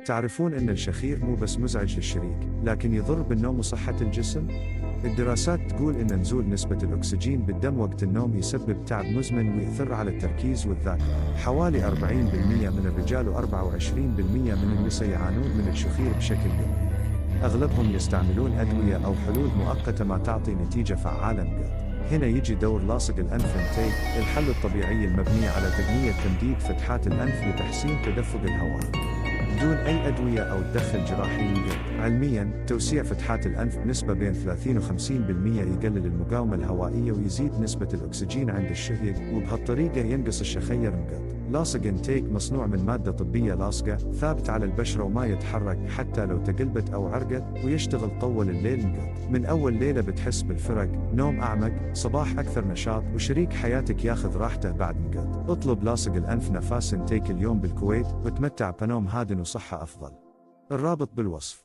تعرفون أن الشخير مو بس مزعج للشريك، لكن يضر بالنوم وصحة الجسم؟ الدراسات تقول أن نزول نسبة الأكسجين بالدم وقت النوم يسبب تعب مزمن ويأثر على التركيز والذاكرة. حوالي 40% من الرجال و24% من النساء يعانون من الشخير بشكل يومي. أغلبهم يستعملون أدوية أو حلول مؤقتة ما تعطي نتيجة فعالة مقط. هنا يجي دور لاصق الأنف انتيك، الحل الطبيعي المبني على تقنية تمديد فتحات الأنف لتحسين تدفق الهواء بدون أي أدوية أو تدخل جراحي. علمياً، توسيع فتحات الأنف بنسبة بين 30 و 50% يقلل المقاومة الهوائية ويزيد نسبة الأكسجين عند الشهيق، وبهالطريقة ينقص الشخير مقط. لاصق انتيك مصنوع من مادة طبية لاصقة ثابت على البشرة وما يتحرك حتى لو تقلبت أو عرقت، ويشتغل طول الليل مقط. من أول ليلة بتحس بالفرق، نوم أعمق، صباح أكثر نشاط، وشريك حياتك ياخذ راحته بعد مقط. اطلب لاصق الأنف نفاس انتيك اليوم بالكويت وتمتع بنوم هادن وصحة أفضل. الرابط بالوصف.